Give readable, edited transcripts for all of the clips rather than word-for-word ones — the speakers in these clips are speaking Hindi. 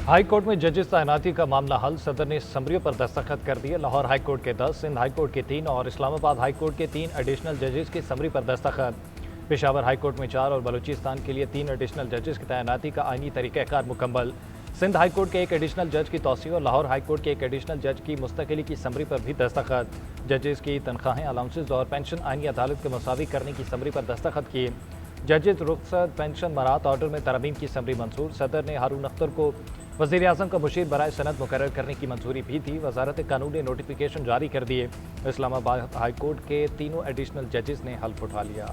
हाई कोर्ट में जजेस तैनाती का मामला हल। सदर ने समरियों पर दस्तखत कर दिए। लाहौर हाई कोर्ट के 10, सिंध हाई कोर्ट के 3 और इस्लामाबाद हाई कोर्ट के 3 एडिशनल जजेस की समरी पर दस्तखत। पेशावर हाई कोर्ट में 4 और बलूचिस्तान के लिए 3 एडिशनल जजेस की तैनाती का आईनी तरीक़ाकार मुकम्मल। सिंध हाई कोर्ट के 1 एडिशनल जज की तौसीह और लाहौर हाई कोर्ट के 1 एडिशनल जज की मुस्तकिली की समरी पर भी दस्तखत। जजेस की तनख्वाहें, अलाउंसेज और पेंशन आईनी अदालत के मुसावी करने की समरी पर दस्तखत किए। जजेस रुखसत, पेंशन, मरात ऑर्डर में तरमीम की समरी मंजूर। सदर ने हारून अख्तर को वज़ीर आज़म का मुशीर बराए सनद मुकर्रर करने की मंजूरी भी थी। वजारत कानून ने नोटिफिकेशन जारी कर दिए। इस्लामाबाद हाई कोर्ट के तीनों एडिशनल जजेस ने हल्फ उठा लिया।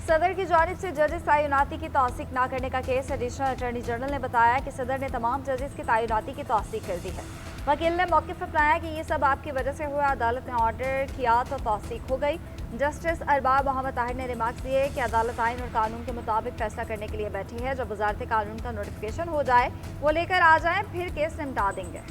सदर की जानिब से जजेस तैनाती की तौसीक न करने का केस एडिशनल अटॉर्नी जनरल ने बताया कि सदर ने तमाम जजेस की तैनाती की तौसीक कर दी है। वकील ने मौक़िफ़ अपनाया कि ये सब आपकी वजह से हुआ। अदालत ने ऑर्डर किया तो तौसीक हो गई। जस्टिस अरबाब मोहम्मद ताहिर ने रिमार्क्स दिए कि अदालत आइन और कानून के मुताबिक फैसला करने के लिए बैठी है। जब वजारत कानून का नोटिफिकेशन हो जाए वो लेकर आ जाए, फिर केस निपटा देंगे।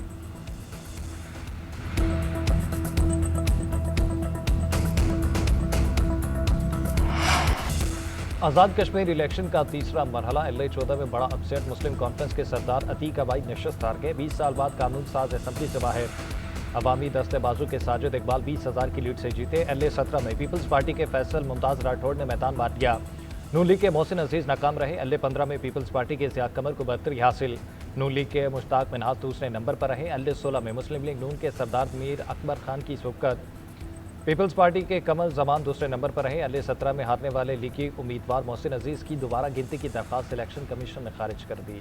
आज़ाद कश्मीर इलेक्शन का तीसरा मरहला LA-14 में बड़ा अपसेट। मुस्लिम कॉन्फ्रेंस के सरदार अतीक अबाई नशस्त हार गए। 20 साल बाद कानून साज असम्बली से बाहर। अवामी दस्तेबाजों के साजिद इकबाल 20,000 की लीड से जीते। LA-17 में पीपल्स पार्टी के फैसल मुमताज़ राठौड़ ने मैदान बांट दिया। नून लीग के मोहसिन अजीज नाकाम रहे। LA-15 में पीपल्स पार्टी के ज़िया कमर को बरतरी हासिल। नून लीग के मुश्ताक मिन्हाज दूसरे नंबर पर रहे। LA-16 में मुस्लिम लीग नून के सरदार मीर अकबर खान की सबकत। पीपल्स पार्टी के कमल जमान दूसरे नंबर पर रहे। LA-17 में हारने वाले लीगी उम्मीदवार मोहसिन अजीज़ की दोबारा गिनती की दरख्वास्त इलेक्शन कमीशन ने खारिज कर दी।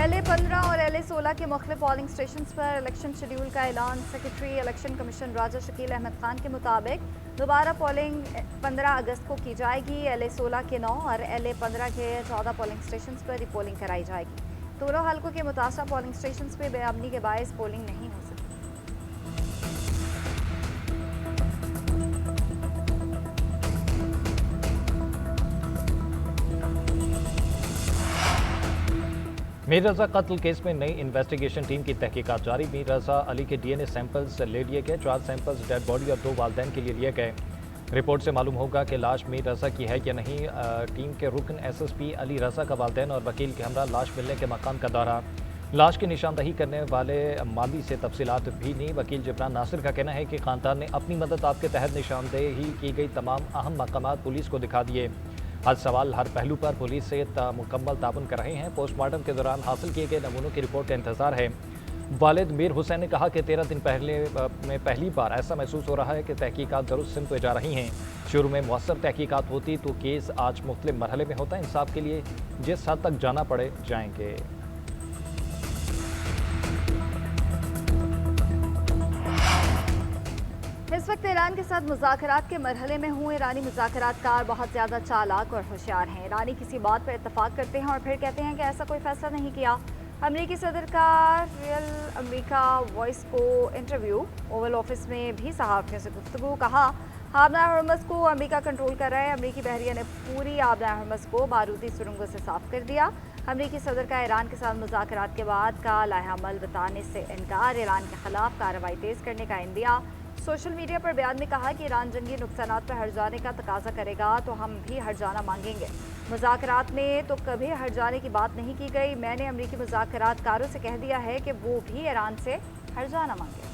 LA-15 और LA-16 के मुख्तलिफ पोलिंग स्टेशन पर इलेक्शन शेड्यूल का ऐलान। सेक्रेटरी इलेक्शन कमीशन राजा शकील अहमद खान के मुताबिक दोबारा पोलिंग 15 अगस्त को की जाएगी। LA-16 के 9 और LA-15 के 14 पोलिंग स्टेशन पर पोलिंग कराई जाएगी। दोनों हल्कों के मुतासरा पोलिंग स्टेशन पर बेअमनी के बायस पोलिंग नहीं हो सकती। मीर रजा कत्ल केस में नई इन्वेस्टिगेशन टीम की तहकीकात जारी। मीर रजा अली के DNA सैंपल्स ले लिए गए। 4 सैंपल्स डेड बॉडी और 2 वालदैन के लिए लिए गए। रिपोर्ट से मालूम होगा कि लाश मीर रजा की है या नहीं। टीम के रुकन SSP अली रजा का वालदैन और वकील के हमरा लाश मिलने के मकान का दौरा। लाश की निशानदही करने वाले माली से तफसीलात भी नहीं। वकील जिब्रान नासिर का कहना है कि खानदान ने अपनी मदद आपके तहत निशानदेही की गई तमाम अहम मकामात पुलिस को दिखा दिए। हर सवाल, हर पहलू पर पुलिस से मुकम्मल ताबन कर रहे हैं। पोस्टमार्टम के दौरान हासिल किए गए नमूनों की रिपोर्ट का इंतजार है। वालिद मीर हुसैन ने कहा कि 13 दिन पहले में पहली बार ऐसा महसूस हो रहा है कि तहकीकात दुरुस्त सिमत पे जा रही हैं। शुरू में मौसर तहकीकात होती तो केस आज मुख्तलिफ मरहले में होता। इंसाफ के लिए जिस हद तक जाना पड़े जाएंगे। इस वक्त ईरान के साथ मुज़ाकरात के मरहले में हूँ। ईरानी मुज़ाकरातकार बहुत ज़्यादा चालाक और होशियार हैं। ईरानी किसी बात पर इत्तफाक करते हैं और फिर कहते हैं कि ऐसा कोई फैसला नहीं किया। अमेरिकी सदर का रियल अमेरिका वॉइस को इंटरव्यू। ओवल ऑफिस में भी सहाफ़ियों से गुफ्तगू। कहा आबना हरमज़ को अमेरिका कंट्रोल कर रहा है। अमेरिकी बहरिया ने पूरी आबना हरमज़ को बारूदी सुरंगों से साफ कर दिया। अमेरिकी सदर का ईरान के साथ मुज़ाकरात के बाद का लाहेअमल बताने से इनकार। ईरान के खिलाफ कार्रवाई तेज़ करने का इंदिया। सोशल मीडिया पर बयान में कहा कि ईरान जंगी नुकसानात पर हट जाने का तकाजा करेगा तो हम भी हट जाना मांगेंगे। मुज़ाकरात में तो कभी हट जाने की बात नहीं की गई। मैंने अमेरिकी मुज़ाकरातकारों से कह दिया है कि वो भी ईरान से हट जाना मांगे।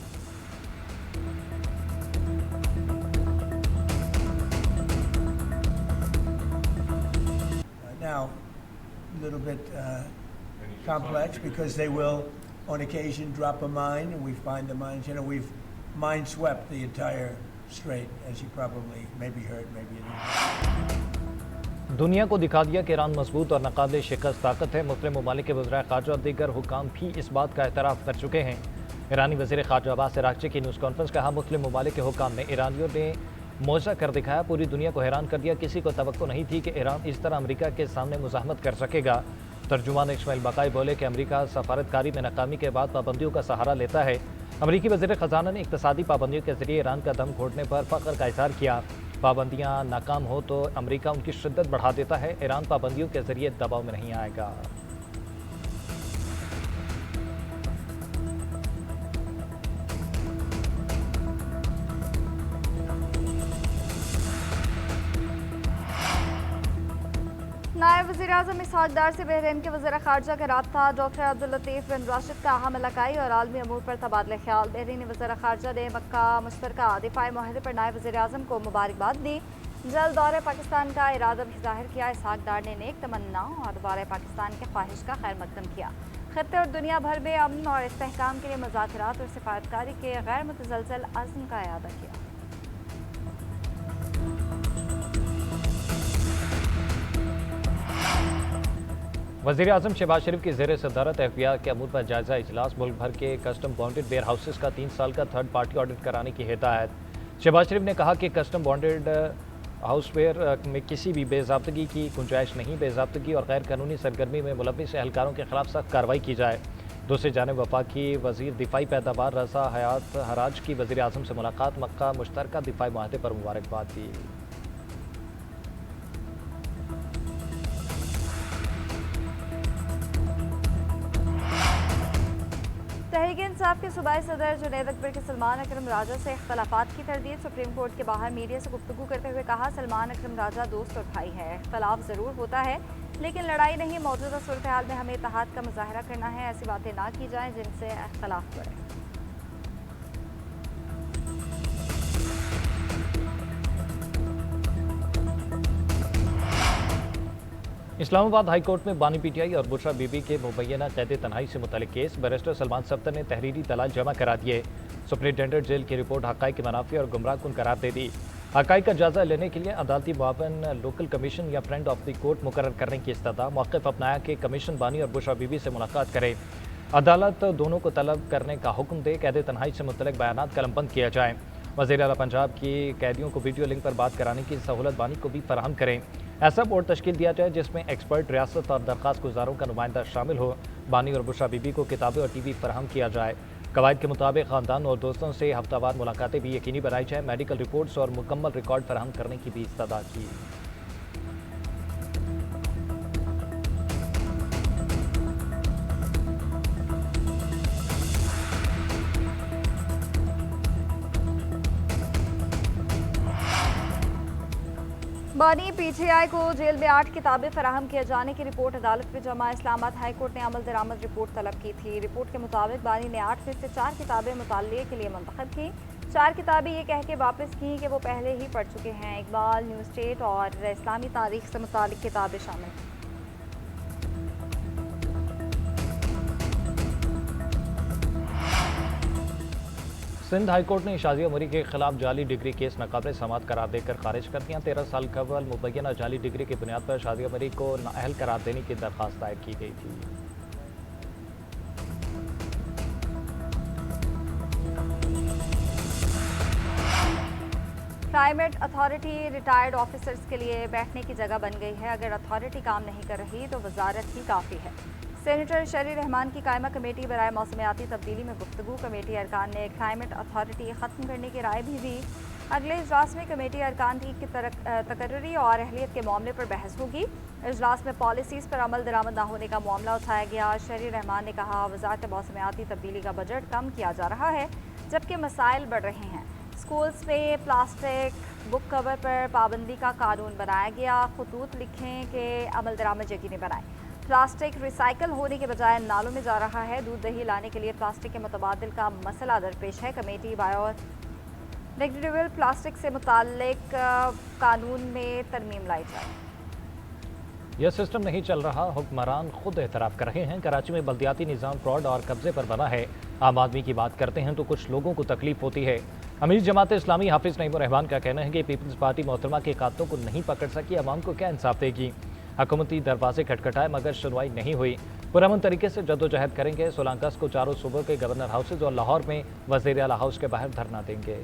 Now, a little bit complex because they will, on occasion, drop a mine, and we find the mines. You know, we've mine swept the entire strait, as you probably maybe heard, maybe you didn't. दुनिया को दिखा दिया कि ईरान मजबूत और नाकाबिल शिकस्त ताकत है। मुस्लिम ममालिक के वज़ीर ख़ारजा और दीगर हुकाम भी इस बात का एतराफ़ कर चुके हैं। ईरानी वज़ीर ख़ारजा अब्बास अराग़ची की न्यूज़ कॉन्फ्रेंस। कहा मुस्लिम ममालिक के हुकाम ने ईरानियों ने मौजा कर दिखाया, पूरी दुनिया को हैरान कर दिया। किसी को तवक्को नहीं थी कि ईरान इस तरह अमेरिका के सामने मुज़ाहमत कर सकेगा। तर्जुमान इस्माइल बकाई बोले कि अमेरिका सफारतकारी में नाकामी के बाद पाबंदियों का सहारा लेता है। अमेरिकी वज़ीर ख़जाना ने इक़्तिसादी पाबंदियों के ज़रिए ईरान का दम घोटने पर फ़ख्र का इज़हार किया। पाबंदियां नाकाम हो तो अमेरिका उनकी शिद्दत बढ़ा देता है। ईरान पाबंदियों के जरिए दबाव में नहीं आएगा। नायब वज़ीर-ए-आज़म इसहाक डार से बहरीन के वज़ीर ख़ारजा का रब्ता। डॉक्टर अब्दुल लतीफ़ बिन राशिद का अहम इलाकाई और आलमी अमूर पर तबादला ख्याल। बहरीनी वज़ीर ख़ारजा ने मक्का मुश्तरका दिफाई माहिदे पर नायब वज़ीर-ए-आज़म को मुबारकबाद दी। जल्द दौरे पाकिस्तान का इरादा भी ज़ाहिर किया। इसहाक डार ने नेक तमन्ना और दौरे पाकिस्तान के ख्वाहिश का खैर मकदम किया। खत्ते और दुनिया भर में अमन और इस्तेहकाम के लिए मुज़ाकरात और सिफारतकारी के गैर मुतज़लज़ल अज़्म का इरादा किया। वज़ीर आज़म शहबाज शरीफ की ज़ेर सदारत एफबीआई के अमूर पर जायजा इजलास। मुल्क भर के कस्टम बॉन्डेड वेयर हाउसेस का 3 साल का थर्ड पार्टी ऑडिट कराने की हिदायत। शहबाज शरीफ ने कहा कि कस्टम बॉन्डेड हाउसवेयर में किसी भी बेज़ाब्तगी की गुंजाइश नहीं। बेज़ाब्तगी और गैर कानूनी सरगर्मी में मुलव्विस एहलकारों के खिलाफ सख्त कार्रवाई की जाए। दूसरी जानिब वफाकी वज़ीर दिफाई पैदावार रज़ा हयात हराज की वज़ीर आज़म से मुलाकात। मक्का मुश्तरका दिफाई माहदे पर मुबारकबाद दी। तहरीक इंसाफ के सूबाई सदर जुनैद अकबर के सलमान अकरम राजा से इख्तलाफात की तरदीद। सुप्रीम कोर्ट के बाहर मीडिया से गुफ्तगू करते हुए कहा, सलमान अकरम राजा दोस्त और भाई है। इख्तलाफ ज़रूर होता है लेकिन लड़ाई नहीं। मौजूदा सूरत हाल में हमें इत्तेहाद का मुजाहरा करना है। ऐसी बातें ना की जाएं जिनसे इख्तलाफ बढ़े। इस्लामाबाद हाई कोर्ट में बानी पीटीआई और बुशरा बीबी के मुबैना कैद तन्हाई से मुतल्लिक केस। बैरिस्टर सलमान सफ्तर ने तहरीरी दलाल जमा करा दिए। सुप्रिंटेंडेंट जेल की रिपोर्ट हक़ाइक़ के मुनाफी और गुमराहकुन करार दे दी। हक़ाइक़ का जायजा लेने के लिए अदालती मुआवन लोकल कमीशन या फ्रेंड ऑफ द कोर्ट मुकर्रर करने की इस्तदा। मौक़िफ़ अपनाया कि कमीशन बानी और बुशरा बीबी से मुलाकात करे। अदालत दोनों को तलब करने का हुक्म दे। कैद तन्हाई से मुतल्लिक बयानात कलमबंद किया जाए। वज़ीर आला पंजाब की कैदियों को वीडियो लिंक पर बात कराने की सहूलत बानी को भी फराहम करें। ऐसा बोर्ड तश्कील दिया जाए जिसमें एक्सपर्ट, रियासत और दरख्वास्त गुजारों का नुमाइंदा शामिल हो। बानी और बुशरा बीबी को किताबें और टीवी फराहम किया जाए। कवायद के मुताबिक ख़ानदान और दोस्तों से हफ्तावार मुलाकातें भी यकीनी बनाई जाए। मेडिकल रिपोर्ट्स और मुकम्मल रिकॉर्ड फराहम करने की भी इस्तदा की। बानी पीटीआई को जेल में 8 किताबें फराहम किए जाने की रिपोर्ट अदालत में जमा। इस्लामाबाद हाई कोर्ट ने अमल दरामद रिपोर्ट तलब की थी। रिपोर्ट के मुताबिक बानी ने 8 में से 4 किताबें मुताल्लिए के लिए मुंतखब की। 4 किताबें ये कह के वापस की कि वो पहले ही पढ़ चुके हैं। इकबाल, न्यू स्टेट और इस्लामी तारीख से मुताल्लिक किताबें शामिल हैं। सिंध हाई कोर्ट ने शाजिया उमरी के खिलाफ जाली डिग्री केस नाकाबिल समात करार देकर खारिज कर दिया। 13 साल कबल मुबैना जाली डिग्री की बुनियाद पर शाजिया उमरी को नाअहल करार देने की दरख्वास्त दायर की गई थी। क्लाइमेट अथॉरिटी रिटायर्ड ऑफिसर्स के लिए बैठने की जगह बन गई है। अगर अथॉरिटी काम नहीं कर रही तो वजारत ही काफ़ी है। सेनेटर शरी रहमान की कायमा कमेटी बराए मौसमियाती तब्दीली में गुफ्तगू। कमेटी अरकान ने क्लाइमेट अथॉरिटी ख़त्म करने की राय भी दी। अगले इजलास में कमेटी अरकान की तकर्री और अहलियत के मामले पर बहस होगी। इजलास में पॉलिसीज़ पर अमल दरामद न होने का मामला उठाया गया। शरी रहमान ने कहा, वजारत मौसमियाती तब्दीली का बजट कम किया जा रहा है जबकि मसाइल बढ़ रहे हैं। स्कूल्स में प्लास्टिक बुक कवर पर पाबंदी का कानून बनाया गया। खतूत लिखें कि अमल दरामद यकीनी बनाएं। प्लास्टिक रिसाइकल होने के बजाय नालों में जा रहा है। दूध दही लाने के लिए प्लास्टिक के मुतबादिल का मसला दरपेश है। कमेटी बायोडिग्रेडेबल प्लास्टिक से मुताल्लिक कानून में तरमीम लाई जाए। यह सिस्टम नहीं चल रहा, हुक्मरान खुद एतराफ़ कर रहे हैं। कराची में बल्दियाती निज़ाम फ्रॉड और कब्जे पर बना है। आम आदमी की बात करते हैं तो कुछ लोगों को तकलीफ होती है। अमीर जमात इस्लामी हाफिज़ नईमुर रहमान का कहना है कि पीपल्स पार्टी मोहतरमा के कातलों को नहीं पकड़ सकी, अवाम को क्या इंसाफ देगी। हुकूमती दरवाजे खटखटाए मगर सुनवाई नहीं हुई। पुरअमन तरीके से जद्दोजहद करेंगे। 16 अगस्त को चारों सूबों के गवर्नर हाउसेज और लाहौर में वज़ीर आला हाउस के बाहर धरना देंगे।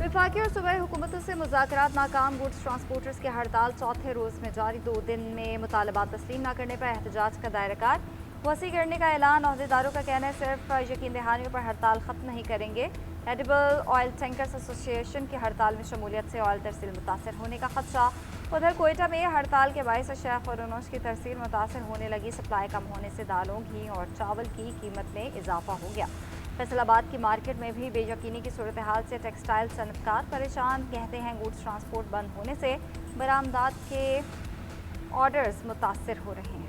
वफाकी और सूबाई हुकूमतों से मुज़ाकरात नाकाम। गुड्स ट्रांसपोर्टर्स की हड़ताल चौथे रोज़ में जारी। 2 दिन में मुतालबात तस्लीम न करने पर एहतजाज का दायराकार वसी करने का ऐलान। अहदेदारों का कहना है सिर्फ यकीन दहानियों पर हड़ताल ख़त्म नहीं करेंगे। एडिबल ऑयल टैंकर्स एसोसिएशन की हड़ताल में शमूलियत से ऑयल तरसील मुतासर होने का खदशा। उधर कोयटा में हड़ताल के बायस शेफ और अनोश की तरसील मुतासर होने लगी। सप्लाई कम होने से दालों, घी और चावल की कीमत में इजाफा हो गया। फैसलाबाद की मार्केट में भी बेयकीनी की सूरत हाल से टेक्सटाइल सनतकार परेशान। कहते हैं गुड्स ट्रांसपोर्ट बंद होने से बरामदात के ऑर्डर्स मुतासर हो रहे हैं।